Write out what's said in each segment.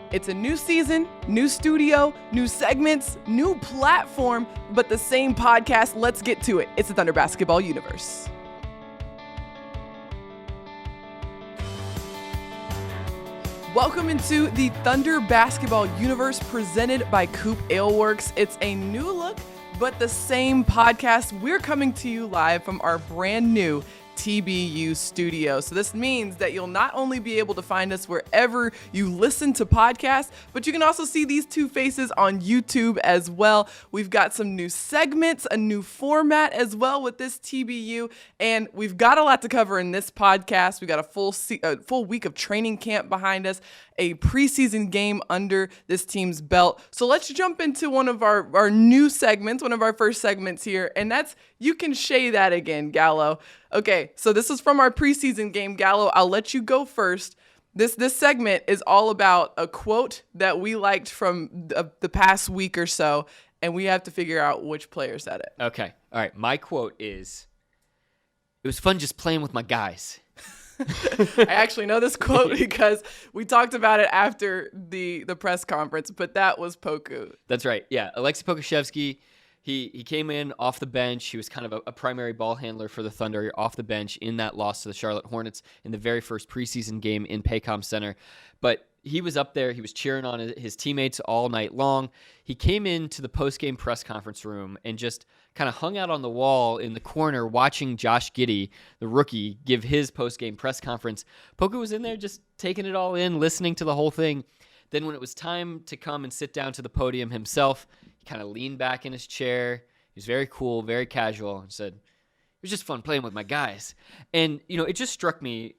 It's a new season, new studio, new segments, new platform, but the same podcast. Let's get to it. It's the Thunder Basketball Universe. Welcome into the Thunder Basketball Universe presented by COOP Ale Works. It's a new look, but the same podcast. We're coming to you live from our brand new TBU studio. So this means that you'll not only be able to find us wherever you listen to podcasts, but you can also see these two faces on YouTube as well. We've got some new segments, a new format as well with this TBU, and we've got a lot to cover in this podcast. We got a full week of training camp behind us, a preseason game under this team's belt. So let's jump into one of our new segments, one of our first segments here, and that's You Can Shay That Again, Gallo. Okay, so this is from our preseason game. Gallo, I'll let you go first. This segment is all about a quote that we liked from the past week or so, and we have to figure out which player said it. Okay, all right. My quote is, "It was fun just playing with my guys." I actually know this quote because we talked about it after the press conference, but that was Poku. That's right. Yeah, Alexei Pokusevski, he came in off the bench. He was kind of a primary ball handler for the Thunder off the bench in that loss to the Charlotte Hornets in the very first preseason game in Paycom Center. But he was up there. He was cheering on his teammates all night long. He came into the post-game press conference room and just kind of hung out on the wall in the corner watching Josh Giddey, the rookie, give his post-game press conference. Poku was in there just taking it all in, listening to the whole thing. Then when it was time to come and sit down to the podium himself, he kind of leaned back in his chair. He was very cool, very casual, and said, "It was just fun playing with my guys." And, it just struck me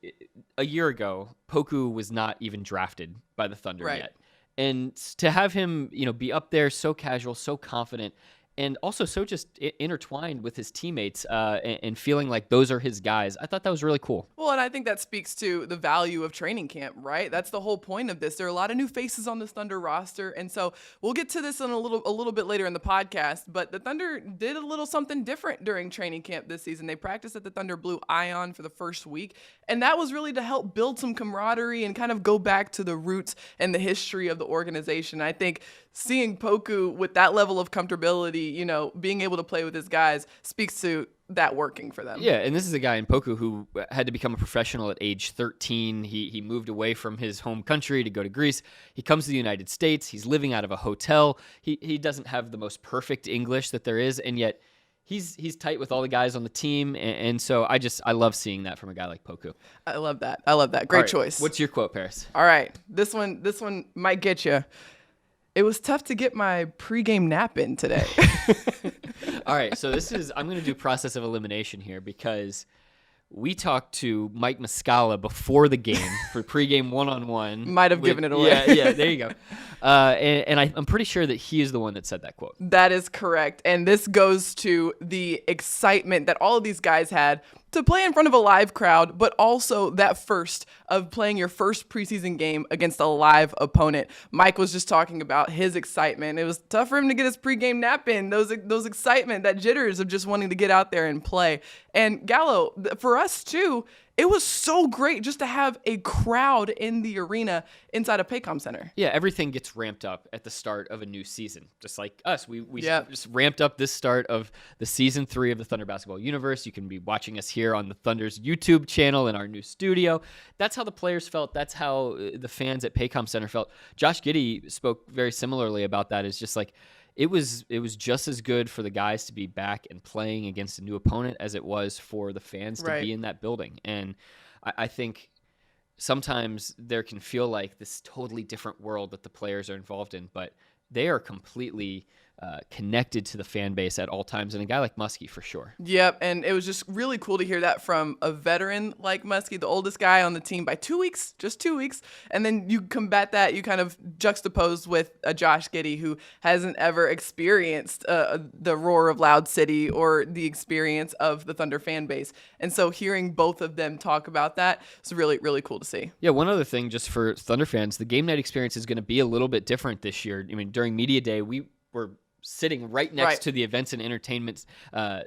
a year ago, Poku was not even drafted by the Thunder yet. And to have him, be up there so casual, so confident, and also so just intertwined with his teammates and feeling like those are his guys. I thought that was really cool. Well, and I think that speaks to the value of training camp, right? That's the whole point of this. There are a lot of new faces on this Thunder roster, and so we'll get to this in a little bit later in the podcast, but the Thunder did a little something different during training camp this season. They practiced at the Thunder Blue Ion for the first week, and that was really to help build some camaraderie and kind of go back to the roots and the history of the organization. I think seeing Poku with that level of comfortability, being able to play with his guys speaks to that working for them. Yeah, and this is a guy in Poku who had to become a professional at age 13. He moved away from his home country to go to Greece. He comes to the United States. He's living out of a hotel. He doesn't have the most perfect English that there is, and yet he's tight with all the guys on the team, and so I love seeing that from a guy like Poku. I love that. Great choice. What's your quote, Paris? All right, this one might get you. It was tough to get my pregame nap in today. All right, so I'm going to do process of elimination here because we talked to Mike Muscala before the game for pregame one-on-one. Might have given it away. Yeah, there you go. And I'm pretty sure that he is the one that said that quote. That is correct. And this goes to the excitement that all of these guys had to play in front of a live crowd, but also that first of playing your first preseason game against a live opponent. Mike was just talking about his excitement. It was tough for him to get his pregame nap in, those excitement, that jitters of just wanting to get out there and play. And Gallo, for us too, it was so great just to have a crowd in the arena inside of Paycom Center. Yeah, everything gets ramped up at the start of a new season. Just like us, we just ramped up this start of the season 3 of the Thunder Basketball Universe. You can be watching us here on the Thunder's YouTube channel in our new studio. That's how the players felt. That's how the fans at Paycom Center felt. Josh Giddey spoke very similarly about that. It's just like, it was just as good for the guys to be back and playing against a new opponent as it was for the fans to be in that building. And I think sometimes there can feel like this totally different world that the players are involved in, but they are completely connected to the fan base at all times, and a guy like Muskie for sure. Yep, and it was just really cool to hear that from a veteran like Muskie, the oldest guy on the team by 2 weeks, just 2 weeks, and then you combat that, you kind of juxtapose with a Josh Giddey who hasn't ever experienced the roar of Loud City or the experience of the Thunder fan base, and so hearing both of them talk about that is really, really cool to see. Yeah, one other thing just for Thunder fans, the game night experience is going to be a little bit different this year. I mean, during Media Day, we were sitting right next to the events and entertainment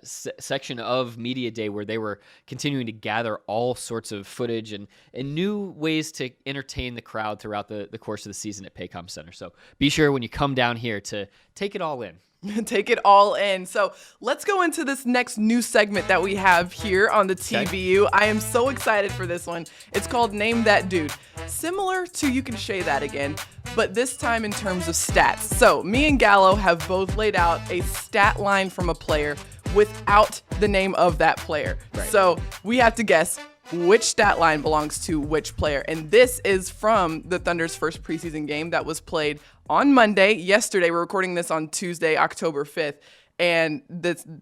section of Media Day, where they were continuing to gather all sorts of footage and new ways to entertain the crowd throughout the course of the season at Paycom Center. So be sure when you come down here to take it all in. Take it all in. So let's go into this next new segment that we have here on the TBU. I am so excited for this one. It's called Name That Dude. Similar to You Can Shay That Again, but this time in terms of stats. So me and Gallo have both laid out a stat line from a player without the name of that player. Right. So we have to guess which stat line belongs to which player. And this is from the Thunder's first preseason game that was played on Monday. Yesterday, we're recording this on Tuesday, October 5th. And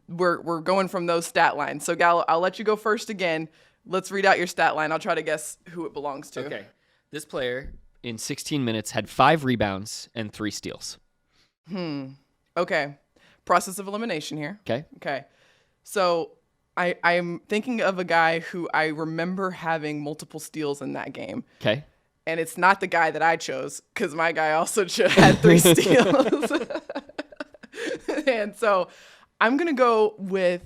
we're going from those stat lines. So, Gallo, I'll let you go first again. Let's read out your stat line. I'll try to guess who it belongs to. Okay. This player, in 16 minutes, had 5 rebounds and 3 steals. Okay. Process of elimination here. Okay. So I'm thinking of a guy who I remember having multiple steals in that game. Okay. And it's not the guy that I chose, because my guy also had 3 steals. And so I'm going to go with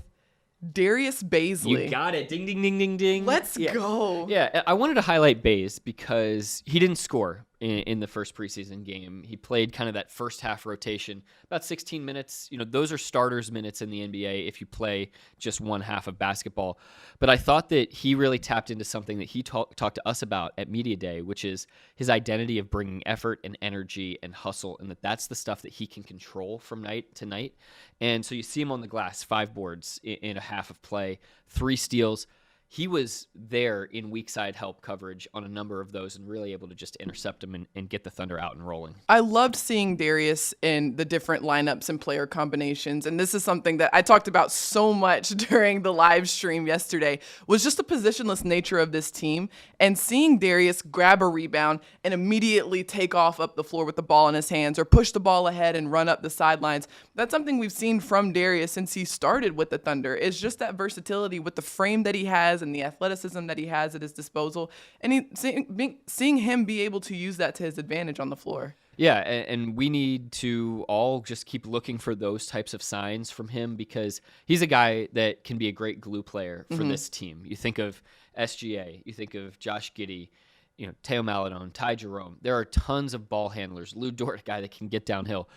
Darius Baisley. You got it. Ding, ding, ding, ding, ding. Let's go. Yeah, I wanted to highlight Bays because he didn't score in the first preseason game. He played kind of that first half rotation, about 16 minutes. You know, those are starters minutes in the NBA if you play just one half of basketball. But I thought that he really tapped into something that he talked to us about at Media Day, which is his identity of bringing effort and energy and hustle, and that's the stuff that he can control from night to night. And so you see him on the glass, 5 boards in a half of play, 3 steals. He was there in weak side help coverage on a number of those and really able to just intercept them and get the Thunder out and rolling. I loved seeing Darius in the different lineups and player combinations. And this is something that I talked about so much during the live stream yesterday, was just the positionless nature of this team. And seeing Darius grab a rebound and immediately take off up the floor with the ball in his hands, or push the ball ahead and run up the sidelines. That's something we've seen from Darius since he started with the Thunder. It's just that versatility with the frame that he has and the athleticism that he has at his disposal, and seeing him be able to use that to his advantage on the floor. Yeah, and we need to all just keep looking for those types of signs from him, because he's a guy that can be a great glue player for this team. You think of SGA, you think of Josh Giddey, you know, Teo Maladon, Ty Jerome. There are tons of ball handlers. Lou Dort, a guy that can get downhill.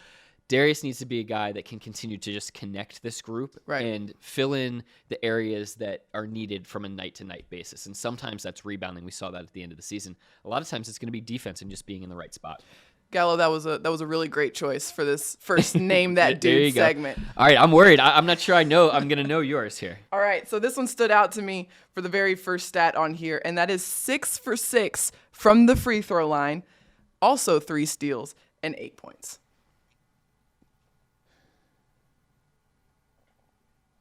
Darius needs to be a guy that can continue to just connect this group and fill in the areas that are needed from a night-to-night basis. And sometimes that's rebounding. We saw that at the end of the season. A lot of times it's going to be defense and just being in the right spot. Gallo, that was a really great choice for this first Name That Dude segment. All right, I'm worried. I'm not sure I'm going to know yours here. All right, so this one stood out to me for the very first stat on here, and that is 6 for 6 from the free throw line, also 3 steals and 8 points.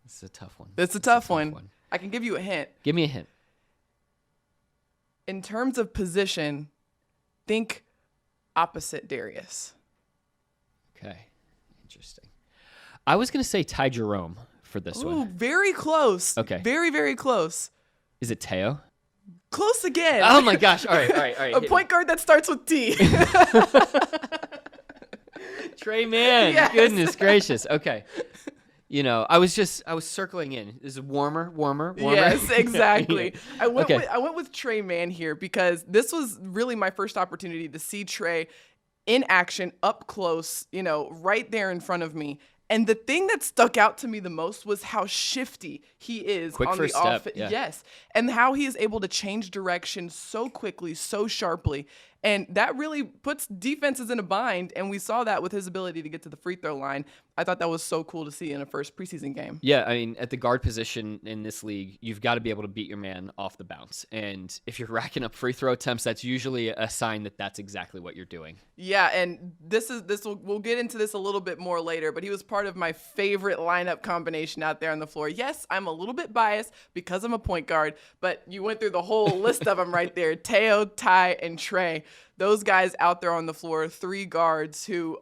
This is a tough one. It's a tough one. I can give you a hint. Give me a hint. In terms of position, think opposite Darius. Okay. Interesting. I was going to say Ty Jerome for this one. Very close. Okay. Very, very close. Is it Teo? Close again. Oh, my gosh. All right. A point guard that starts with T. Trey Mann. Yes. Goodness gracious. Okay. You know, I was circling in. This is warmer. Yes, exactly. Yeah. I went with Trey Mann here because this was really my first opportunity to see Trey in action, up close, you know, right there in front of me. And the thing that stuck out to me the most was how shifty he is Quick on first the step, offense. yeah. Yes. And how he is able to change direction so quickly, so sharply. And that really puts defenses in a bind. And we saw that with his ability to get to the free throw line. I thought that was so cool to see in a first preseason game. Yeah, I mean, at the guard position in this league, you've got to be able to beat your man off the bounce. And if you're racking up free throw attempts, that's usually a sign that that's exactly what you're doing. Yeah, and we'll get into this a little bit more later, but he was part of my favorite lineup combination out there on the floor. Yes, I'm a little bit biased because I'm a point guard, but you went through the whole list of them right there. Teo, Ty, and Trey. those guys out there on the floor, 3 guards who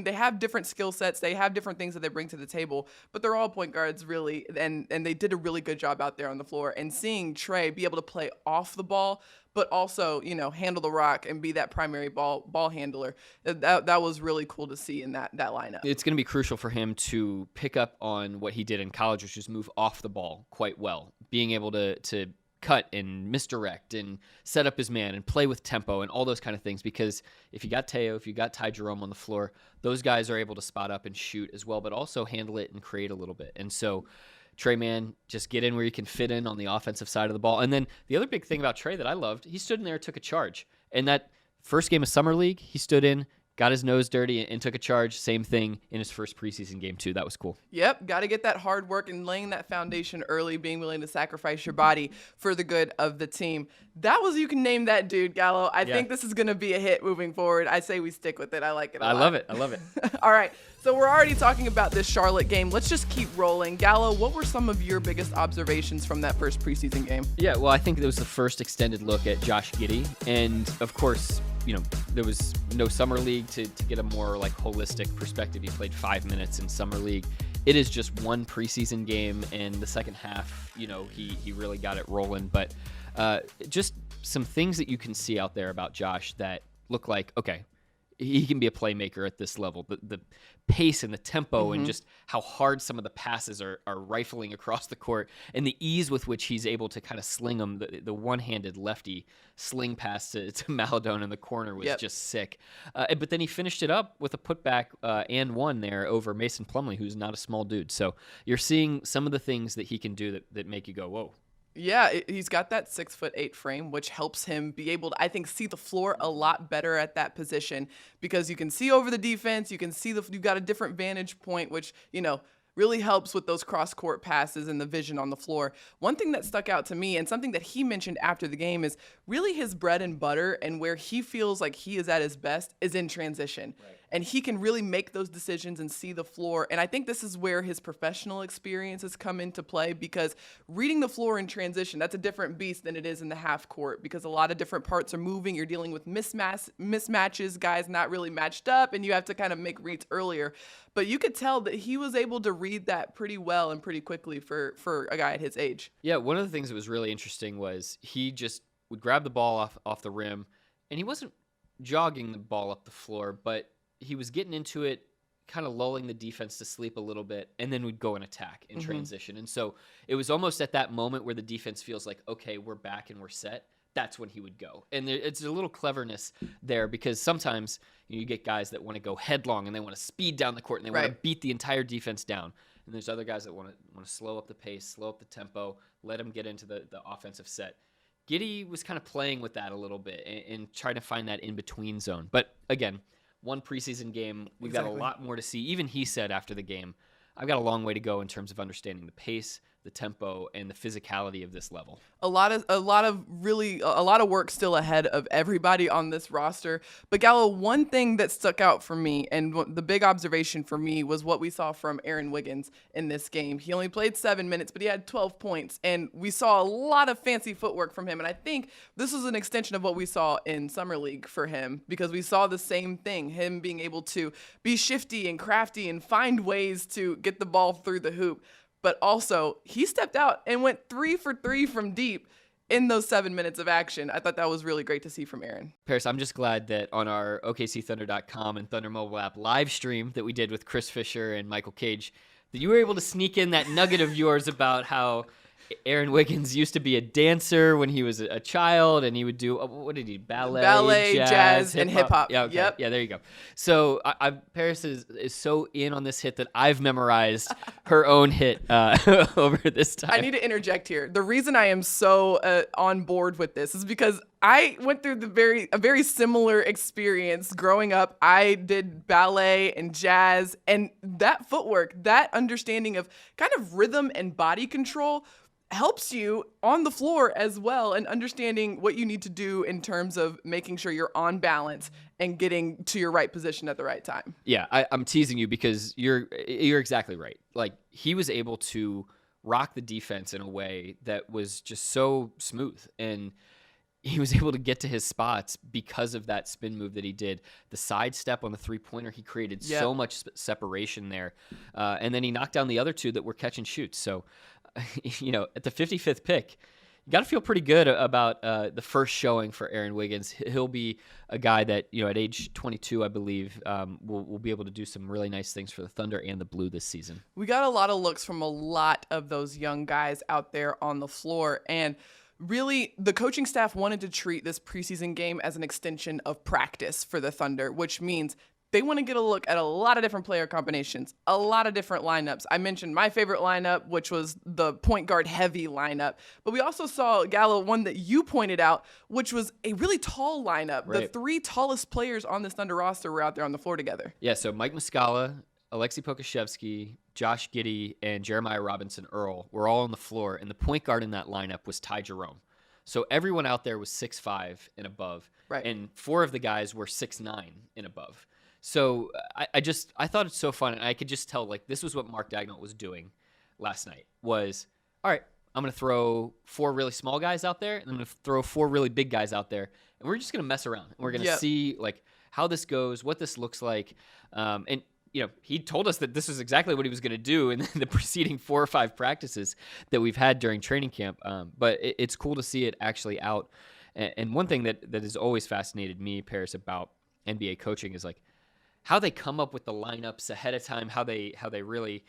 they have different skill sets. They have different things that they bring to the table, but they're all point guards really. And they did a really good job out there on the floor. And seeing Trey be able to play off the ball, but also, handle the rock and be that primary ball handler. That was really cool to see in that lineup. It's going to be crucial for him to pick up on what he did in college, which is move off the ball quite well, being able to cut and misdirect and set up his man and play with tempo and all those kind of things. Because if you got Teo, if you got Ty Jerome on the floor, those guys are able to spot up and shoot as well, but also handle it and create a little bit. And so Trey Mann, just get in where you can fit in on the offensive side of the ball. And then the other big thing about Trey that I loved, he stood in there and took a charge. And that first game of Summer League, he stood in, got his nose dirty, and took a charge. Same thing in his first preseason game, too. That was cool. Yep, got to get that hard work and laying that foundation early, being willing to sacrifice your body for the good of the team. You can name that dude, Gallo. I think this is going to be a hit moving forward. I say we stick with it. I like it a lot. I love it. All right, so we're already talking about this Charlotte game. Let's just keep rolling. Gallo, what were some of your biggest observations from that first preseason game? Yeah, well, I think it was the first extended look at Josh Giddey. And, of course, there was no Summer League to get a more holistic perspective. He played 5 minutes in Summer League. It is just one preseason game, and the second half, he really got it rolling. But just some things that you can see out there about Josh that look like, okay, he can be a playmaker at this level. The pace and the tempo and just how hard some of the passes are rifling across the court, and the ease with which he's able to kind of sling them. The one-handed lefty sling pass to Maladone in the corner was just sick. But then he finished it up with a putback and one there over Mason Plumlee, who's not a small dude. So you're seeing some of the things that he can do that make you go, whoa. Yeah, he's got that 6'8" frame, which helps him be able to, I think, see the floor a lot better at that position, because you can see over the defense. You can see you've got a different vantage point, which, really helps with those cross-court passes and the vision on the floor. One thing that stuck out to me, and something that he mentioned after the game, is really his bread and butter and where he feels like he is at his best is in transition. Right. And he can really make those decisions and see the floor. And I think this is where his professional experiences come into play, because reading the floor in transition, that's a different beast than it is in the half court, because a lot of different parts are moving. You're dealing with mismatches, guys not really matched up, and you have to kind of make reads earlier. But you could tell that he was able to read that pretty well and pretty quickly for a guy at his age. Yeah, one of the things that was really interesting was he just would grab the ball off the rim, and he wasn't jogging the ball up the floor, but he was getting into it, kind of lulling the defense to sleep a little bit, and then would go and attack in transition. And so it was almost at that moment where the defense feels like, okay, we're back and we're set. That's when he would go. And it's a little cleverness there, because sometimes you get guys that want to go headlong and they want to speed down the court and they want to beat the entire defense down. And there's other guys that want to slow up the pace, slow up the tempo, let them get into the offensive set. Giddey was kind of playing with that a little bit and trying to find that in-between zone. But again, one preseason game, we've got a lot more to see. Even he said after the game, I've got a long way to go in terms of understanding the pace, the tempo, and the physicality of this level. A lot of work still ahead of everybody on this roster. But Gallo, one thing that stuck out for me, and the big observation for me, was what we saw from Aaron Wiggins in this game. He only played 7 minutes, but he had 12 points, and we saw a lot of fancy footwork from him. And I think this was an extension of what we saw in Summer League for him, because we saw the same thing, him being able to be shifty and crafty and find ways to get the ball through the hoop. But also, he stepped out and went 3 for 3 from deep in those 7 minutes of action. I thought that was really great to see from Aaron. Paris, I'm just glad that on our OKCThunder.com and Thunder mobile app live stream that we did with Chris Fisher and Michael Cage, that you were able to sneak in that nugget of yours about how Aaron Wiggins used to be a dancer when he was a child, and he would do, what did he, ballet, jazz, and hip-hop. Yeah, okay. Yep. Yeah, there you go. So Paris is so in on this hit that I've memorized her own hit over this time. I need to interject here. The reason I am so on board with this is because I went through a very similar experience growing up. I did ballet and jazz, and that footwork, that understanding of kind of rhythm and body control helps you on the floor as well, and understanding what you need to do in terms of making sure you're on balance and getting to your right position at the right time. Yeah, I'm teasing you because you're exactly right. Like, he was able to rock the defense in a way that was just so smooth. And he was able to get to his spots because of that spin move that he did. The sidestep on the three-pointer, he created so much separation there. And then he knocked down the other two that were catch and shoots. So, at the 55th pick, you got to feel pretty good about the first showing for Aaron Wiggins. He'll be a guy that, at age 22, I believe, will be able to do some really nice things for the Thunder and the Blue this season. We got a lot of looks from a lot of those young guys out there on the floor. And really, the coaching staff wanted to treat this preseason game as an extension of practice for the Thunder, which means they want to get a look at a lot of different player combinations, a lot of different lineups. I mentioned my favorite lineup, which was the point guard heavy lineup. But we also saw, Gallo, one that you pointed out, which was a really tall lineup. Right. The three tallest players on this Thunder roster were out there on the floor together. Yeah, so Mike Muscala, Alexei Pokusevski, Josh Giddey, and Jeremiah Robinson Earl were all on the floor, and the point guard in that lineup was Ty Jerome. So everyone out there was 6'5" and above, right. And 4 of the guys were 6'9" and above. So I thought it's so fun, and I could just tell, like, this was what Mark Dagnall was doing last night, was, all right, I'm going to throw 4 really small guys out there, and I'm going to throw 4 really big guys out there, and we're just going to mess around. And we're going to see, like, how this goes, what this looks like. And, he told us that this is exactly what he was going to do in the preceding 4 or 5 practices that we've had during training camp. But it's cool to see it actually out. And one thing that has always fascinated me, Paris, about NBA coaching is, like, how they come up with the lineups ahead of time, how they really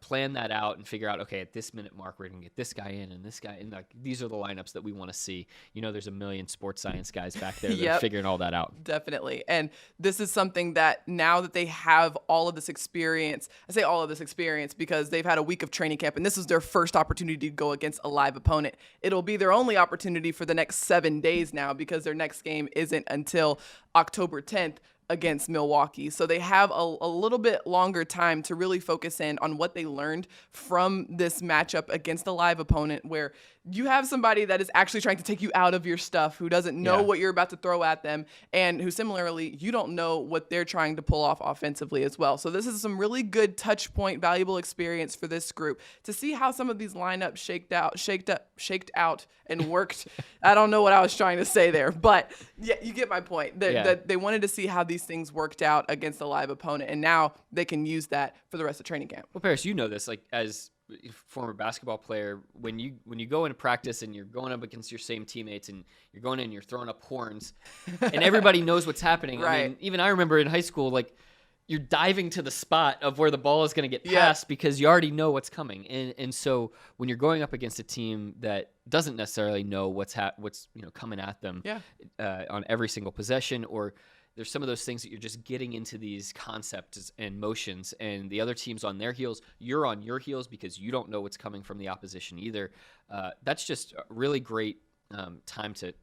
plan that out and figure out, okay, at this minute mark, we're going to get this guy in and this guy in. Like, these are the lineups that we want to see. There's a million sports science guys back there that are figuring all that out. Definitely. And this is something that now that they have all of this experience, I say all of this experience because they've had a week of training camp, and this is their first opportunity to go against a live opponent. It'll be their only opportunity for the next 7 days now because their next game isn't until October 10th. Against Milwaukee. So they have a little bit longer time to really focus in on what they learned from this matchup against a live opponent where you have somebody that is actually trying to take you out of your stuff, who doesn't know what you're about to throw at them, and who similarly, you don't know what they're trying to pull off offensively as well. So this is some really good touch point, valuable experience for this group to see how some of these lineups shaked out and worked. I don't know what I was trying to say there, but yeah, you get my point. That they wanted to see how these things worked out against a live opponent, and now they can use that for the rest of training camp. Well, Paris, you know this, like, as former basketball player, when you go into practice and you're going up against your same teammates and you're going in and you're throwing up horns and everybody knows what's happening. Right. I mean, even I remember in high school, like, you're diving to the spot of where the ball is going to get passed because you already know what's coming. And so when you're going up against a team that doesn't necessarily know what's coming at them on every single possession, or there's some of those things that you're just getting into these concepts and motions, and the other team's on their heels. You're on your heels because you don't know what's coming from the opposition either. That's just a really great time to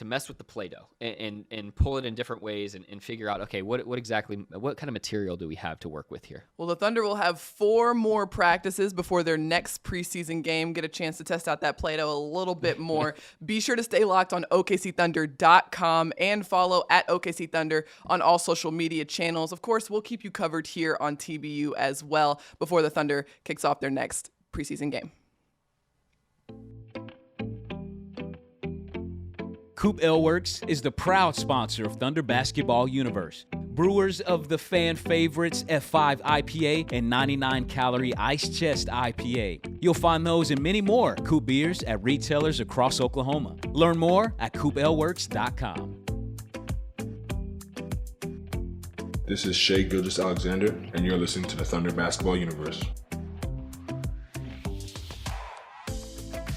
mess with the Play-Doh and pull it in different ways and figure out, okay, what kind of material do we have to work with here? Well, the Thunder will have 4 more practices before their next preseason game, get a chance to test out that Play-Doh a little bit more. Be sure to stay locked on OKCThunder.com and follow at OKC Thunder on all social media channels. Of course, we'll keep you covered here on TBU as well before the Thunder kicks off their next preseason game. COOP Ale Works is the proud sponsor of Thunder Basketball Universe. Brewers of the fan favorites F5 IPA and 99-calorie Ice Chest IPA. You'll find those and many more COOP beers at retailers across Oklahoma. Learn more at CoopAleWorks.com. This is Shai Gilgeous-Alexander, and you're listening to the Thunder Basketball Universe.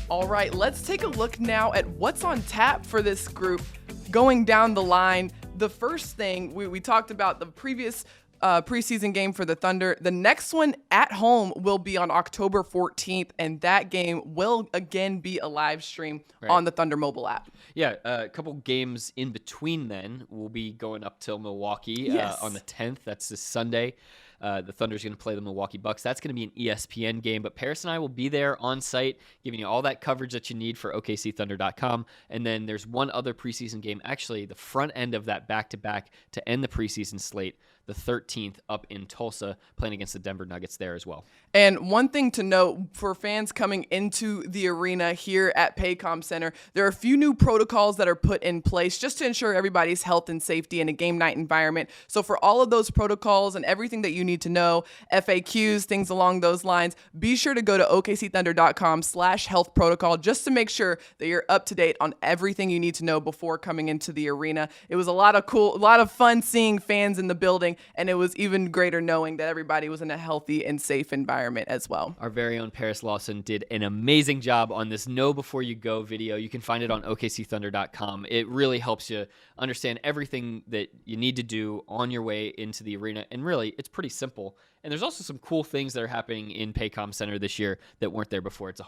All right, let's take a look now at what's on tap for this group going down the line. The first thing, we talked about the previous preseason game for the Thunder. The next one at home will be on October 14th, and that game will again be a live stream on the Thunder mobile app. Yeah, a couple games in between then. We'll be going up till Milwaukee on the 10th. That's this Sunday. The Thunder's going to play the Milwaukee Bucks. That's going to be an ESPN game, but Paris and I will be there on site, giving you all that coverage that you need for OKCThunder.com. And then there's one other preseason game, actually the front end of that back-to-back to end the preseason slate, the 13th up in Tulsa, playing against the Denver Nuggets there as well. And one thing to note for fans coming into the arena here at Paycom Center, there are a few new protocols that are put in place just to ensure everybody's health and safety in a game night environment. So for all of those protocols and everything that you need to know, FAQs, things along those lines, be sure to go to OKCThunder.com/health protocol just to make sure that you're up to date on everything you need to know before coming into the arena. It was a lot of fun seeing fans in the building, and it was even greater knowing that everybody was in a healthy and safe environment as well. Our very own Paris Lawson did an amazing job on this Know Before You Go video. You can find it on OKCThunder.com. It really helps you understand everything that you need to do on your way into the arena, and really, it's pretty simple. And there's also some cool things that are happening in Paycom Center this year that weren't there before. It's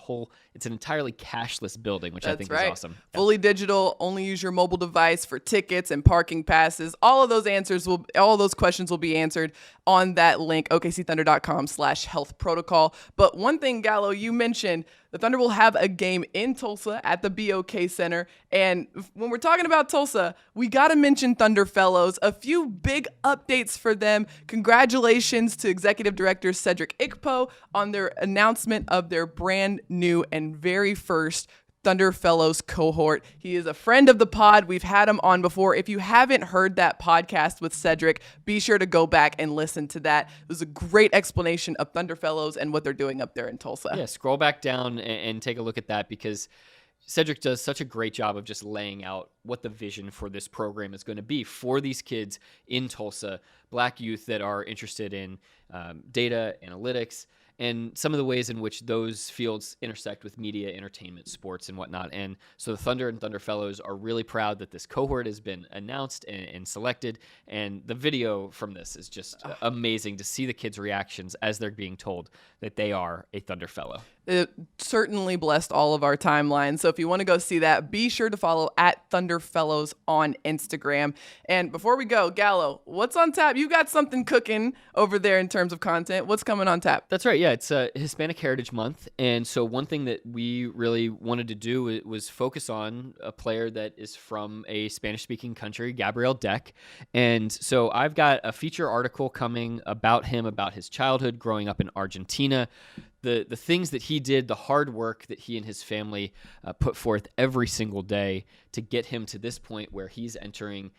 an entirely cashless building, which I think is awesome. Fully digital, only use your mobile device for tickets and parking passes. All of those questions will be answered on that link, OKCThunder.com/health protocol. But one thing, Gallo, you mentioned the Thunder will have a game in Tulsa at the BOK Center. And when we're talking about Tulsa, we got to mention Thunder Fellows. A few big updates for them. Congratulations to Executive Director Cedric Ikpo on their announcement of their brand new and very first Thunder Fellows cohort. He is a friend of the pod. We've had him on before. If you haven't heard that podcast with Cedric, be sure to go back and listen to that. It was a great explanation of Thunder Fellows and what they're doing up there in Tulsa. Yeah, scroll back down and take a look at that, because Cedric does such a great job of just laying out what the vision for this program is going to be for these kids in Tulsa, Black youth that are interested in data, analytics, and some of the ways in which those fields intersect with media, entertainment, sports, and whatnot. And so the Thunder and Thunder Fellows are really proud that this cohort has been announced and selected. And the video from this is just amazing to see the kids' reactions as they're being told that they are a Thunder Fellow. It certainly blessed all of our timelines. So if you want to go see that, be sure to follow at Thunder Fellows on Instagram. And before we go, Gallo, what's on tap? You got something cooking over there in terms of content. What's coming on tap? That's right. Yeah, it's Hispanic Heritage Month. And so one thing that we really wanted to do was focus on a player that is from a Spanish-speaking country, Gabriel Deck. And so I've got a feature article coming about him, about his childhood growing up in Argentina, the things that he did, the hard work that he and his family put forth every single day to get him to this point where he's entering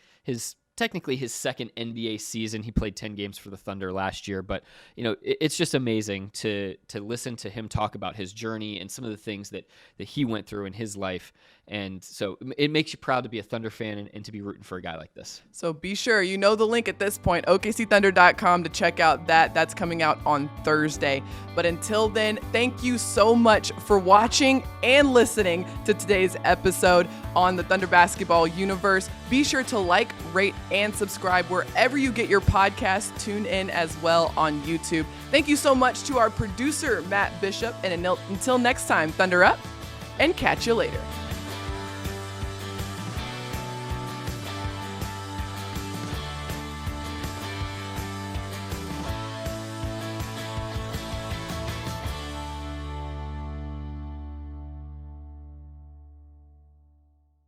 technically his second NBA season. He played 10 games for the Thunder last year, but it's just amazing to listen to him talk about his journey and some of the things that he went through in his life. And so it makes you proud to be a Thunder fan and to be rooting for a guy like this. So be sure, you know the link at this point, OKCThunder.com, to check out that. That's coming out on Thursday. But until then, thank you so much for watching and listening to today's episode on the Thunder Basketball Universe. Be sure to like, rate, and subscribe wherever you get your podcasts. Tune in as well on YouTube. Thank you so much to our producer, Matt Bishop. And until next time, Thunder up, and catch you later.